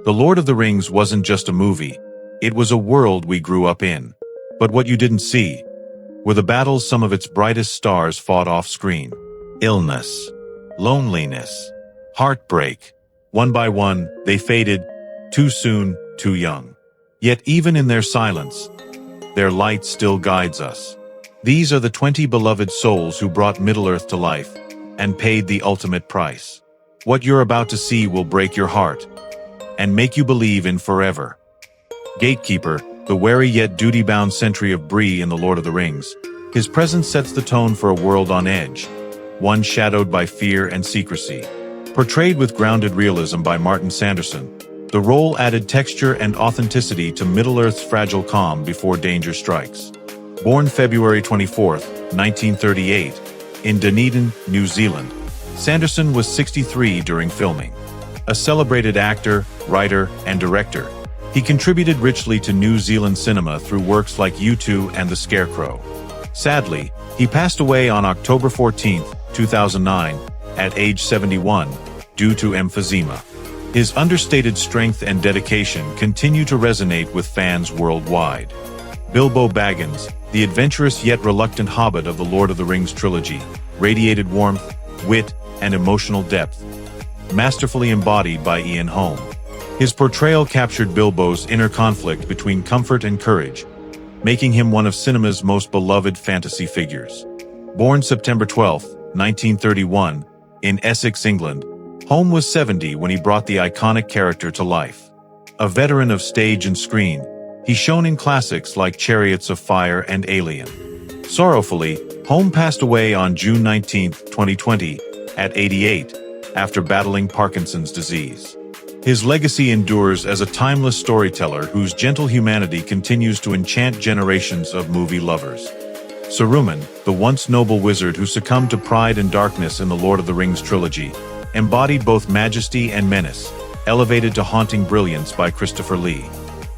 The Lord of the Rings wasn't just a movie, it was a world we grew up in. But what you didn't see were the battles some of its brightest stars fought off-screen. Illness, loneliness, heartbreak. One by one, they faded, too soon, too young. Yet even in their silence, their light still guides us. These are the 20 beloved souls who brought Middle-earth to life and paid the ultimate price. What you're about to see will break your heart and make you believe in forever. Gatekeeper, the wary yet duty-bound sentry of Bree in The Lord of the Rings, his presence sets the tone for a world on edge, one shadowed by fear and secrecy. Portrayed with grounded realism by Martin Sanderson, the role added texture and authenticity to Middle-earth's fragile calm before danger strikes. Born February 24, 1938, in Dunedin, New Zealand, Sanderson was 63 during filming. A celebrated actor, writer, and director, he contributed richly to New Zealand cinema through works like U2 and The Scarecrow. Sadly, he passed away on October 14, 2009, at age 71, due to emphysema. His understated strength and dedication continue to resonate with fans worldwide. Bilbo Baggins, the adventurous yet reluctant hobbit of the Lord of the Rings trilogy, radiated warmth, wit, and emotional depth, masterfully embodied by Ian Holm. His portrayal captured Bilbo's inner conflict between comfort and courage, making him one of cinema's most beloved fantasy figures. Born September 12, 1931, in Essex, England, Holm was 70 when he brought the iconic character to life. A veteran of stage and screen, he shone in classics like Chariots of Fire and Alien. Sorrowfully, Holm passed away on June 19, 2020, at 88, after battling Parkinson's disease. His legacy endures as a timeless storyteller whose gentle humanity continues to enchant generations of movie lovers. Saruman, the once noble wizard who succumbed to pride and darkness in the Lord of the Rings trilogy, embodied both majesty and menace, elevated to haunting brilliance by Christopher Lee.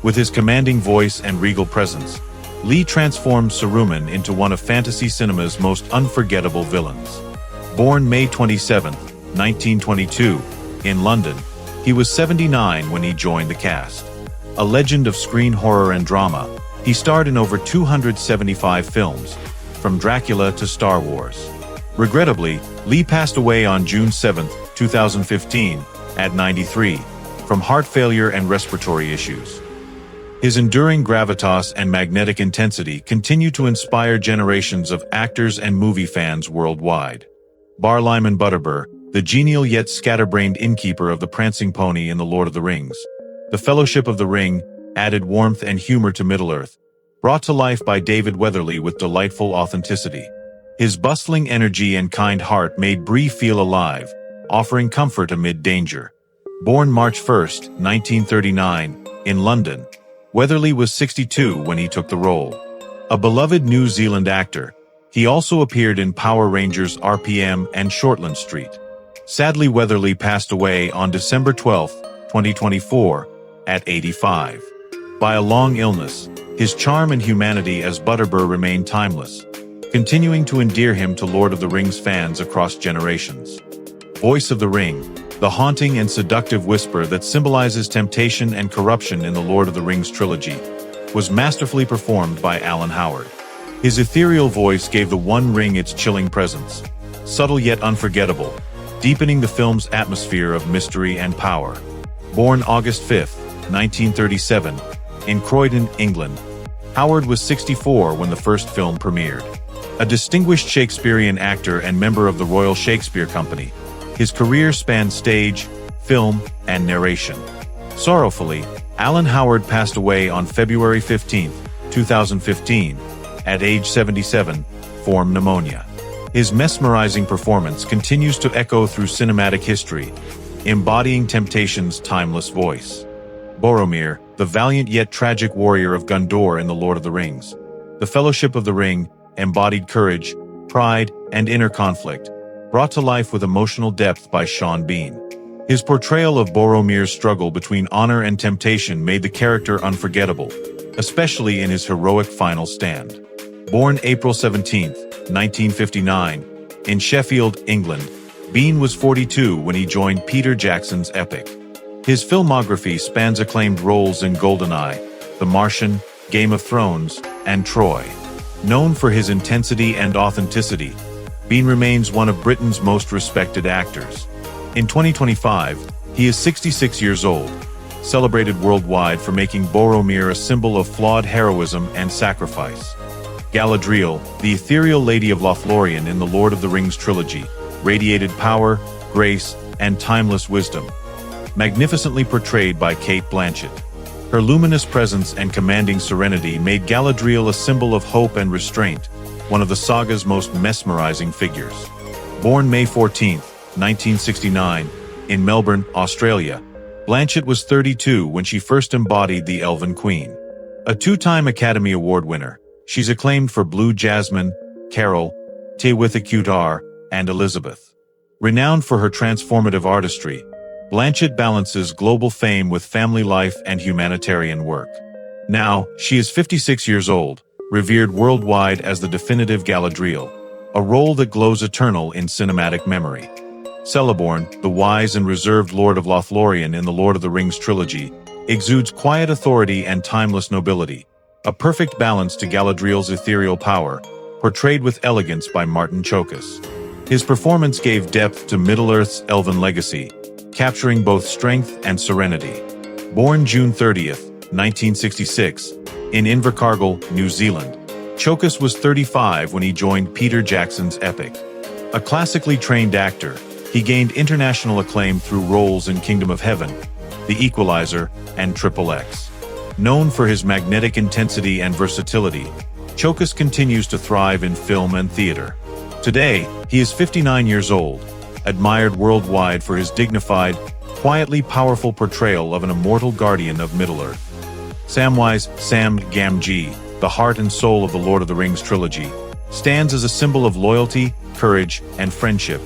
With his commanding voice and regal presence, Lee transformed Saruman into one of fantasy cinema's most unforgettable villains. Born May 27, 1922, in London, he was 79 when he joined the cast. A legend of screen horror and drama, he starred in over 275 films, from Dracula to Star Wars. Regrettably, Lee passed away on June 7, 2015, at 93, from heart failure and respiratory issues. His enduring gravitas and magnetic intensity continue to inspire generations of actors and movie fans worldwide. Barliman Butterbur, the genial yet scatterbrained innkeeper of the Prancing Pony in The Lord of the Rings. The Fellowship of the Ring added warmth and humor to Middle-earth, brought to life by David Weatherly with delightful authenticity. His bustling energy and kind heart made Bree feel alive, offering comfort amid danger. Born March 1, 1939, in London, Weatherly was 62 when he took the role. A beloved New Zealand actor, he also appeared in Power Rangers RPM and Shortland Street. Sadly, Weatherly passed away on December 12, 2024, at 85. By a long illness, his charm and humanity as Butterbur remain timeless, continuing to endear him to Lord of the Rings fans across generations. Voice of the Ring, the haunting and seductive whisper that symbolizes temptation and corruption in the Lord of the Rings trilogy, was masterfully performed by Alan Howard. His ethereal voice gave The One Ring its chilling presence, subtle yet unforgettable, deepening the film's atmosphere of mystery and power. Born August 5, 1937, in Croydon, England, Howard was 64 when the first film premiered. A distinguished Shakespearean actor and member of the Royal Shakespeare Company, his career spanned stage, film, and narration. Sorrowfully, Alan Howard passed away on February 15, 2015, at age 77, from pneumonia. His mesmerizing performance continues to echo through cinematic history, embodying temptation's timeless voice. Boromir, the valiant yet tragic warrior of Gondor in The Lord of the Rings. The Fellowship of the Ring embodied courage, pride, and inner conflict, brought to life with emotional depth by Sean Bean. His portrayal of Boromir's struggle between honor and temptation made the character unforgettable, especially in his heroic final stand. Born April 17, 1959, in Sheffield, England, Bean was 42 when he joined Peter Jackson's epic. His filmography spans acclaimed roles in GoldenEye, The Martian, Game of Thrones, and Troy. Known for his intensity and authenticity, Bean remains one of Britain's most respected actors. In 2025, he is 66 years old, celebrated worldwide for making Boromir a symbol of flawed heroism and sacrifice. Galadriel, the ethereal Lady of Lothlorien in the Lord of the Rings trilogy, radiated power, grace, and timeless wisdom. Magnificently portrayed by Cate Blanchett. Her luminous presence and commanding serenity made Galadriel a symbol of hope and restraint, one of the saga's most mesmerizing figures. Born May 14, 1969, in Melbourne, Australia, Blanchett was 32 when she first embodied the Elven Queen. A two-time Academy Award winner, she's acclaimed for Blue Jasmine, Carol, Te with a Cute R, and Elizabeth. Renowned for her transformative artistry, Blanchett balances global fame with family life and humanitarian work. Now, she is 56 years old, revered worldwide as the definitive Galadriel, a role that glows eternal in cinematic memory. Celeborn, the wise and reserved Lord of Lothlorien in the Lord of the Rings trilogy, exudes quiet authority and timeless nobility, a perfect balance to Galadriel's ethereal power, portrayed with elegance by Martin Chokas. His performance gave depth to Middle-earth's elven legacy, capturing both strength and serenity. Born June 30, 1966, in Invercargill, New Zealand, Chokas was 35 when he joined Peter Jackson's epic. A classically trained actor, he gained international acclaim through roles in Kingdom of Heaven, The Equalizer, and XXX. Known for his magnetic intensity and versatility, Chokas continues to thrive in film and theater. Today, he is 59 years old, admired worldwide for his dignified, quietly powerful portrayal of an immortal guardian of Middle-earth. Samwise Gamgee, the heart and soul of the Lord of the Rings trilogy, stands as a symbol of loyalty, courage, and friendship,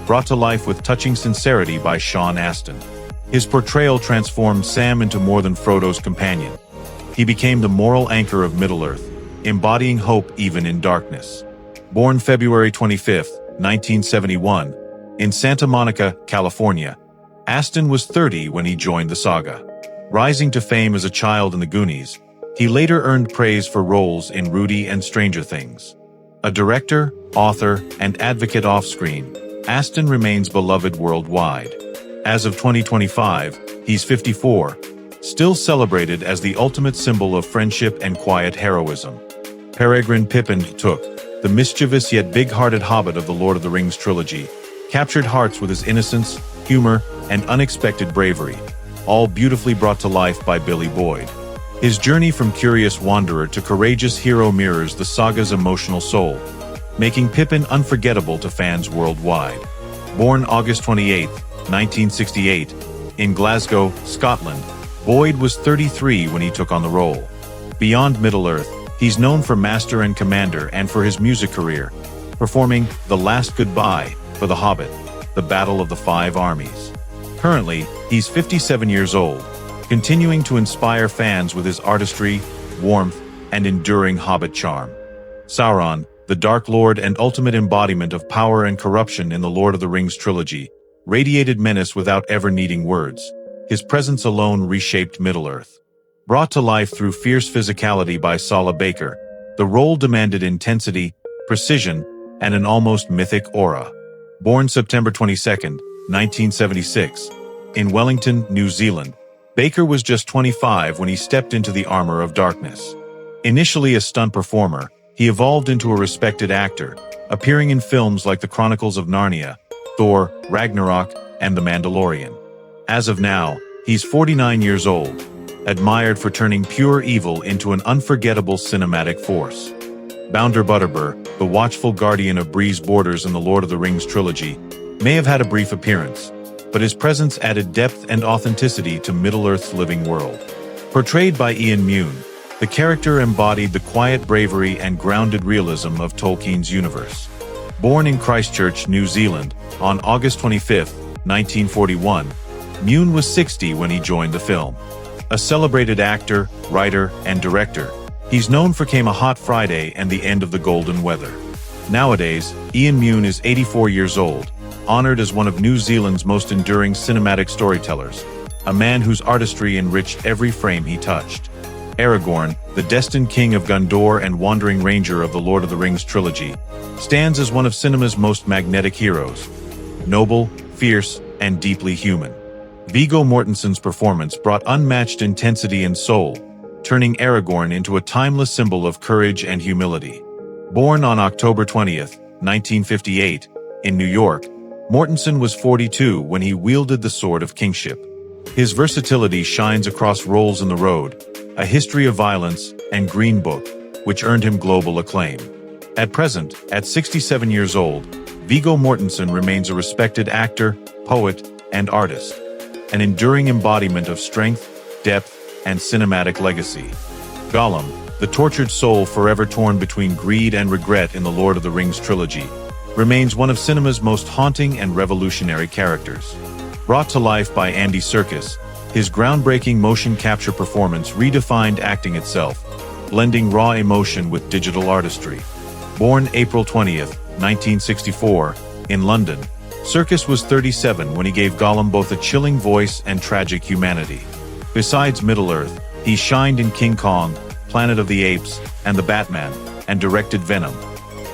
brought to life with touching sincerity by Sean Astin. His portrayal transformed Sam into more than Frodo's companion. He became the moral anchor of Middle-earth, embodying hope even in darkness. Born February 25, 1971, in Santa Monica, California, Astin was 30 when he joined the saga. Rising to fame as a child in The Goonies, he later earned praise for roles in Rudy and Stranger Things. A director, author, and advocate off-screen, Astin remains beloved worldwide. As of 2025, he's 54, still celebrated as the ultimate symbol of friendship and quiet heroism. Peregrin Took, the mischievous yet big-hearted hobbit of the Lord of the Rings trilogy, captured hearts with his innocence, humor, and unexpected bravery, all beautifully brought to life by Billy Boyd. His journey from curious wanderer to courageous hero mirrors the saga's emotional soul, making Pippin unforgettable to fans worldwide. Born August 28, 1968, in Glasgow, Scotland, Boyd was 33 when he took on the role. Beyond Middle-earth, he's known for Master and Commander and for his music career, performing The Last Goodbye for The Hobbit, The Battle of the Five Armies. Currently, he's 57 years old, continuing to inspire fans with his artistry, warmth, and enduring Hobbit charm. Sauron, the Dark Lord and ultimate embodiment of power and corruption in the Lord of the Rings trilogy, radiated menace without ever needing words. His presence alone reshaped Middle-earth. Brought to life through fierce physicality by Sala Baker, the role demanded intensity, precision, and an almost mythic aura. Born September 22, 1976, in Wellington, New Zealand, Baker was just 25 when he stepped into the armor of darkness. Initially a stunt performer, he evolved into a respected actor, appearing in films like The Chronicles of Narnia, Thor, Ragnarok, and The Mandalorian. As of now, he's 49 years old, admired for turning pure evil into an unforgettable cinematic force. Barliman Butterbur, the watchful guardian of Bree's borders in the Lord of the Rings trilogy, may have had a brief appearance, but his presence added depth and authenticity to Middle-earth's living world. Portrayed by Ian Mune, the character embodied the quiet bravery and grounded realism of Tolkien's universe. Born in Christchurch, New Zealand, on August 25, 1941, Mune was 60 when he joined the film. A celebrated actor, writer, and director, he's known for Came a Hot Friday and The End of the Golden Weather. Nowadays, Ian Mune is 84 years old, honored as one of New Zealand's most enduring cinematic storytellers, a man whose artistry enriched every frame he touched. Aragorn, the destined king of Gondor and wandering ranger of the Lord of the Rings trilogy, stands as one of cinema's most magnetic heroes. Noble, fierce, and deeply human. Viggo Mortensen's performance brought unmatched intensity and soul, turning Aragorn into a timeless symbol of courage and humility. Born on October 20th, 1958, in New York, Mortensen was 42 when he wielded the sword of kingship. His versatility shines across roles in The Road, A History of Violence, and Green Book, which earned him global acclaim. At present, at 67 years old, Viggo Mortensen remains a respected actor, poet, and artist, an enduring embodiment of strength, depth, and cinematic legacy. Gollum, the tortured soul forever torn between greed and regret in the Lord of the Rings trilogy, remains one of cinema's most haunting and revolutionary characters. Brought to life by Andy Serkis, his groundbreaking motion capture performance redefined acting itself, blending raw emotion with digital artistry. Born April 20th, 1964, in London, Serkis was 37 when he gave Gollum both a chilling voice and tragic humanity. Besides Middle-earth, he shined in King Kong, Planet of the Apes, and The Batman, and directed Venom,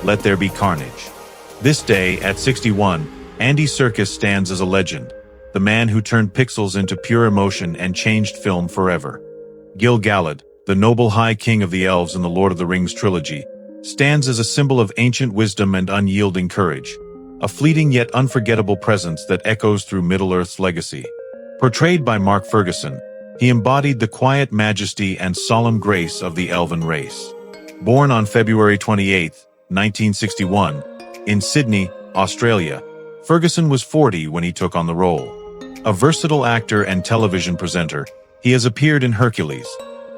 Let There Be Carnage. This day, at 61, Andy Serkis stands as a legend, the man who turned pixels into pure emotion and changed film forever. Gil-galad, the noble High King of the Elves in the Lord of the Rings trilogy, stands as a symbol of ancient wisdom and unyielding courage, a fleeting yet unforgettable presence that echoes through Middle-earth's legacy. Portrayed by Mark Ferguson, he embodied the quiet majesty and solemn grace of the elven race. Born on February 28, 1961, in Sydney, Australia, Ferguson was 40 when he took on the role. A versatile actor and television presenter, he has appeared in Hercules,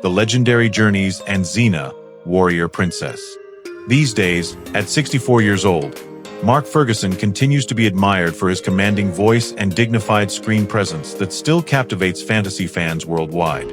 The Legendary Journeys, and Xena, Warrior Princess. These days, at 64 years old, Mark Ferguson continues to be admired for his commanding voice and dignified screen presence that still captivates fantasy fans worldwide.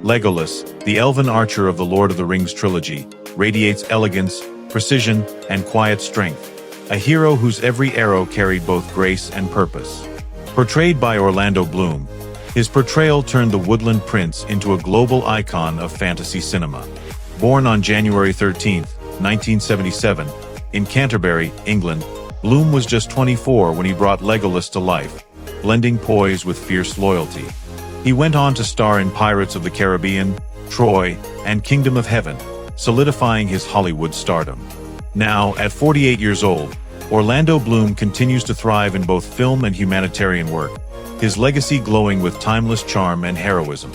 Legolas, the elven archer of the Lord of the Rings trilogy, radiates elegance, precision, and quiet strength, a hero whose every arrow carried both grace and purpose. Portrayed by Orlando Bloom, his portrayal turned the Woodland Prince into a global icon of fantasy cinema. Born on January 13, 1977, in Canterbury, England, Bloom was just 24 when he brought Legolas to life, blending poise with fierce loyalty. He went on to star in Pirates of the Caribbean, Troy, and Kingdom of Heaven, solidifying his Hollywood stardom. Now, at 48 years old, Orlando Bloom continues to thrive in both film and humanitarian work, his legacy glowing with timeless charm and heroism.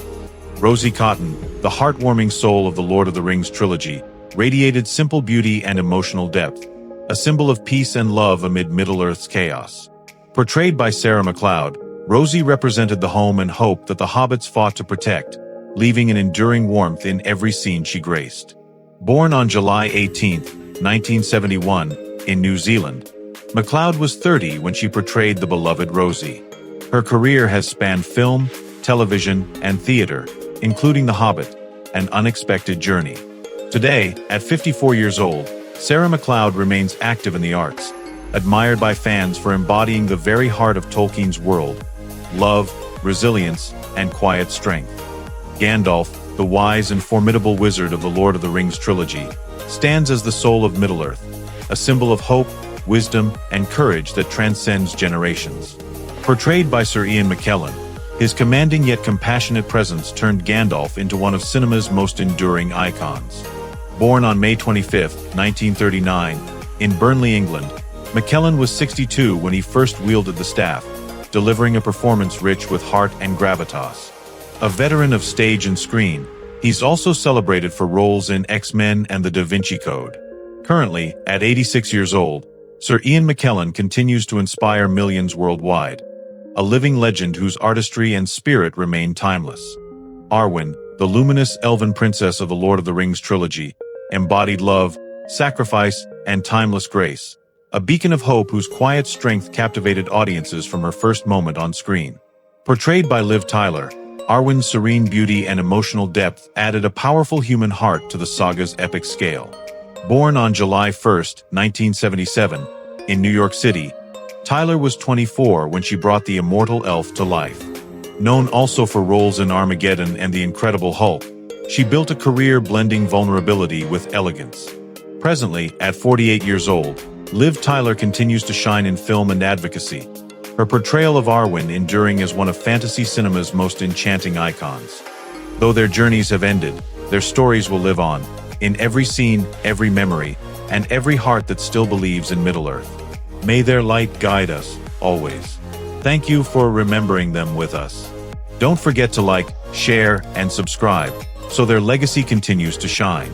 Rosie Cotton, the heartwarming soul of the Lord of the Rings trilogy, radiated simple beauty and emotional depth, a symbol of peace and love amid Middle-earth's chaos. Portrayed by Sarah McLeod, Rosie represented the home and hope that the hobbits fought to protect, leaving an enduring warmth in every scene she graced. Born on July 18, 1971, in New Zealand, McLeod was 30 when she portrayed the beloved Rosie. Her career has spanned film, television, and theater, including The Hobbit, An Unexpected Journey. Today, at 54 years old, Sarah McLeod remains active in the arts, admired by fans for embodying the very heart of Tolkien's world: love, resilience, and quiet strength. Gandalf, the wise and formidable wizard of the Lord of the Rings trilogy, stands as the soul of Middle-earth, a symbol of hope, wisdom, and courage that transcends generations. Portrayed by Sir Ian McKellen, his commanding yet compassionate presence turned Gandalf into one of cinema's most enduring icons. Born on May 25, 1939, in Burnley, England, McKellen was 62 when he first wielded the staff, delivering a performance rich with heart and gravitas. A veteran of stage and screen, he's also celebrated for roles in X-Men and The Da Vinci Code. Currently, at 86 years old, Sir Ian McKellen continues to inspire millions worldwide, a living legend whose artistry and spirit remain timeless. Arwen, the luminous elven princess of the Lord of the Rings trilogy, embodied love, sacrifice, and timeless grace, a beacon of hope whose quiet strength captivated audiences from her first moment on screen. Portrayed by Liv Tyler, Arwen's serene beauty and emotional depth added a powerful human heart to the saga's epic scale. Born on July 1, 1977, in New York City, Tyler was 24 when she brought the immortal elf to life. Known also for roles in Armageddon and The Incredible Hulk, she built a career blending vulnerability with elegance. Presently, at 48 years old, Liv Tyler continues to shine in film and advocacy, her portrayal of Arwen enduring as one of fantasy cinema's most enchanting icons. Though their journeys have ended, their stories will live on, in every scene, every memory, and every heart that still believes in Middle-earth. May their light guide us, always. Thank you for remembering them with us. Don't forget to like, share, and subscribe, so their legacy continues to shine.